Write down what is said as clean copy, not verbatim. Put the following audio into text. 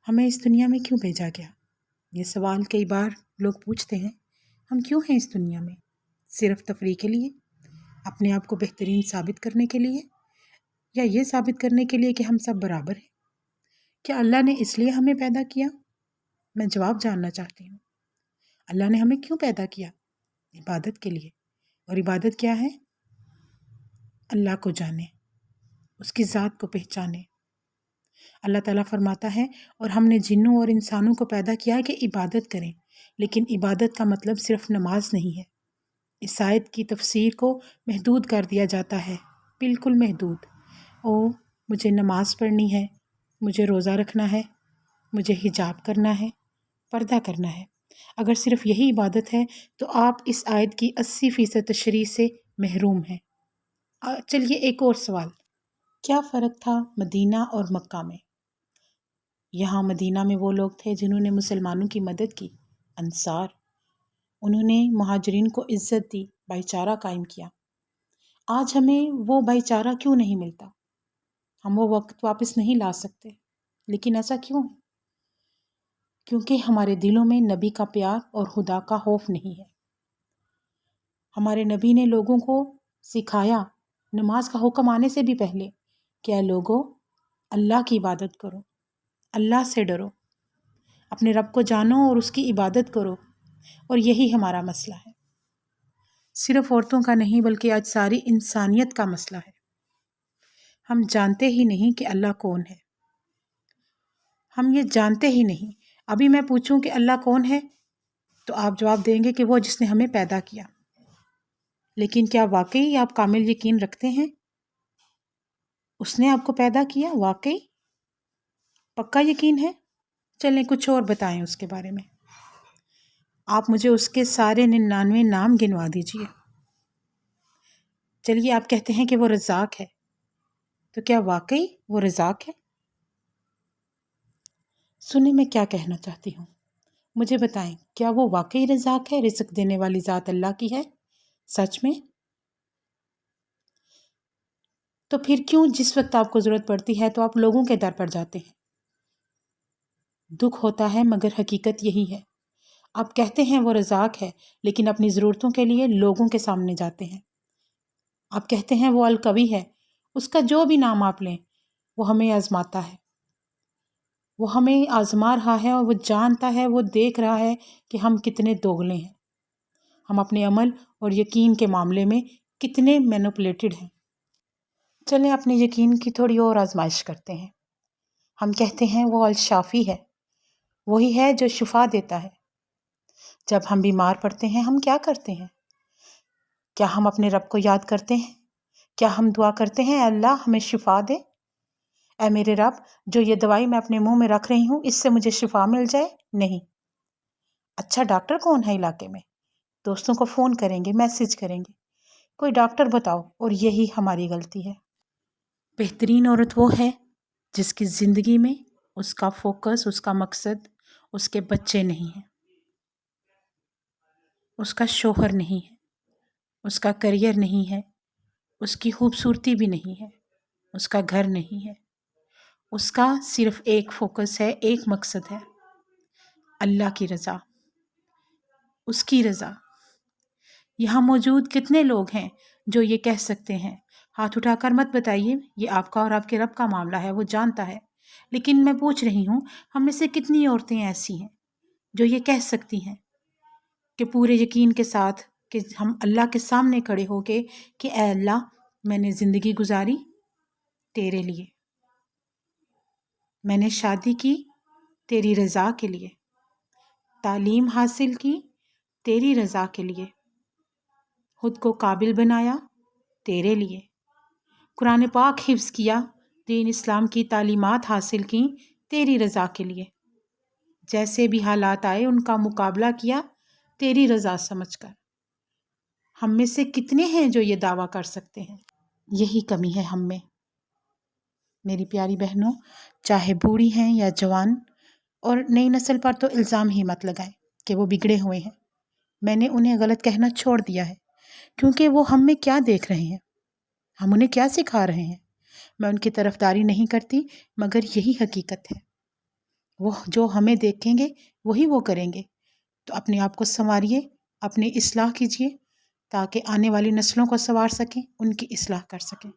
ہمیں اس دنیا میں کیوں بھیجا گیا؟ یہ سوال کئی بار لوگ پوچھتے ہیں۔ ہم کیوں ہیں اس دنیا میں؟ صرف تفریح کے لیے؟ اپنے آپ کو بہترین ثابت کرنے کے لیے؟ یا یہ ثابت کرنے کے لیے کہ ہم سب برابر ہیں؟ کیا اللہ نے اس لیے ہمیں پیدا کیا؟ میں جواب جاننا چاہتی ہوں۔ اللہ نے ہمیں کیوں پیدا کیا؟ عبادت کے لیے۔ اور عبادت کیا ہے؟ اللہ کو جانے، اس کی ذات کو پہچانے۔ اللہ تعالیٰ فرماتا ہے، اور ہم نے جنوں اور انسانوں کو پیدا کیا ہے کہ عبادت کریں، لیکن عبادت کا مطلب صرف نماز نہیں ہے۔ اس آیت کی تفسیر کو محدود کر دیا جاتا ہے، بالکل محدود۔ مجھے نماز پڑھنی ہے، مجھے روزہ رکھنا ہے، مجھے حجاب کرنا ہے، پردہ کرنا ہے۔ اگر صرف یہی عبادت ہے تو آپ اس آیت کی 80% تشریح سے محروم ہیں۔ چلیے ایک اور سوال، کیا فرق تھا مدینہ اور مکہ میں؟ یہاں مدینہ میں وہ لوگ تھے جنہوں نے مسلمانوں کی مدد کی، انصار۔ انہوں نے مہاجرین کو عزت دی، بھائی چارہ قائم کیا۔ آج ہمیں وہ بھائی چارہ کیوں نہیں ملتا؟ ہم وہ وقت واپس نہیں لا سکتے، لیکن ایسا کیوں ہے؟ کیونکہ ہمارے دلوں میں نبی کا پیار اور خدا کا خوف نہیں ہے۔ ہمارے نبی نے لوگوں کو سکھایا، نماز کا حکم آنے سے بھی پہلے، کہ اے لوگو، اللہ کی عبادت کرو، اللہ سے ڈرو، اپنے رب کو جانو اور اس کی عبادت کرو۔ اور یہی ہمارا مسئلہ ہے، صرف عورتوں کا نہیں بلکہ آج ساری انسانیت کا مسئلہ ہے۔ ہم جانتے ہی نہیں کہ اللہ کون ہے، ہم یہ جانتے ہی نہیں۔ ابھی میں پوچھوں کہ اللہ کون ہے تو آپ جواب دیں گے کہ وہ جس نے ہمیں پیدا کیا۔ لیکن کیا واقعی آپ کامل یقین رکھتے ہیں اس نے آپ کو پیدا کیا؟ واقعی پکا یقین ہے؟ چلیں کچھ اور بتائیں اس کے بارے میں۔ آپ مجھے اس کے سارے 99 نام گنوا دیجئے۔ چلیے آپ کہتے ہیں کہ وہ رزاق ہے، تو کیا واقعی وہ رزاق ہے؟ سنیں میں کیا کہنا چاہتی ہوں، مجھے بتائیں کیا وہ واقعی رزاق ہے؟ رزق دینے والی ذات اللہ کی ہے سچ میں؟ تو پھر کیوں جس وقت آپ کو ضرورت پڑتی ہے تو آپ لوگوں کے در پر جاتے ہیں؟ دکھ ہوتا ہے مگر حقیقت یہی ہے۔ آپ کہتے ہیں وہ رزاق ہے، لیکن اپنی ضرورتوں کے لیے لوگوں کے سامنے جاتے ہیں۔ آپ کہتے ہیں وہ القوی ہے، اس کا جو بھی نام آپ لیں، وہ ہمیں آزماتا ہے، وہ ہمیں آزما رہا ہے، اور وہ جانتا ہے، وہ دیکھ رہا ہے کہ ہم کتنے دوگلے ہیں، ہم اپنے عمل اور یقین کے معاملے میں کتنے مینوپولیٹڈ ہیں۔ چلیں اپنے یقین کی تھوڑی اور آزمائش کرتے ہیں۔ ہم کہتے ہیں وہ الشافی ہے، وہی ہے جو شفا دیتا ہے۔ جب ہم بیمار پڑتے ہیں ہم کیا کرتے ہیں؟ کیا ہم اپنے رب کو یاد کرتے ہیں؟ کیا ہم دعا کرتے ہیں اے اللہ ہمیں شفا دے، اے میرے رب جو یہ دوائی میں اپنے منہ میں رکھ رہی ہوں اس سے مجھے شفا مل جائے؟ نہیں۔ اچھا ڈاکٹر کون ہے علاقے میں؟ دوستوں کو فون کریں گے، میسج کریں گے، کوئی ڈاکٹر بتاؤ، اور یہی ہماری غلطی ہے۔ بہترین عورت وہ ہے جس کی زندگی میں اس کا فوکس، اس کا مقصد اس کے بچے نہیں ہیں، اس کا شوہر نہیں ہے، اس کا کریئر نہیں ہے، اس کی خوبصورتی بھی نہیں ہے، اس کا گھر نہیں ہے، اس کا صرف ایک فوکس ہے، ایک مقصد ہے، اللہ کی رضا، اس کی رضا۔ یہاں موجود کتنے لوگ ہیں جو یہ کہہ سکتے ہیں؟ ہاتھ اٹھا کر مت بتائیے، یہ آپ کا اور آپ کے رب کا معاملہ ہے، وہ جانتا ہے۔ لیکن میں پوچھ رہی ہوں ہم میں سے کتنی عورتیں ایسی ہیں جو یہ کہہ سکتی ہیں کہ پورے یقین کے ساتھ کہ ہم اللہ کے سامنے کھڑے ہو کے کہ اے اللہ میں نے زندگی گزاری تیرے لیے، میں نے شادی کی تیری رضا کے لیے، تعلیم حاصل کی تیری رضا کے لیے، خود کو قابل بنایا تیرے لیے، قرآن پاک حفظ کیا، دین اسلام کی تعلیمات حاصل کی تیری رضا کے لیے، جیسے بھی حالات آئے ان کا مقابلہ کیا تیری رضا سمجھ کر۔ ہم میں سے کتنے ہیں جو یہ دعویٰ کر سکتے ہیں؟ یہی کمی ہے ہم میں۔ میری پیاری بہنوں، چاہے بوڑھی ہیں یا جوان، اور نئی نسل پر تو الزام ہی مت لگائیں کہ وہ بگڑے ہوئے ہیں۔ میں نے انہیں غلط کہنا چھوڑ دیا ہے، کیونکہ وہ ہم میں کیا دیکھ رہے ہیں، ہم انہیں کیا سکھا رہے ہیں۔ میں ان کی طرفداری نہیں کرتی، مگر یہی حقیقت ہے۔ وہ جو ہمیں دیکھیں گے وہی وہ کریں گے۔ تو اپنے آپ کو سنواریے، اپنی اصلاح کیجیے تاکہ آنے والی نسلوں کو سنوار سکیں، ان کی اصلاح کر سکیں۔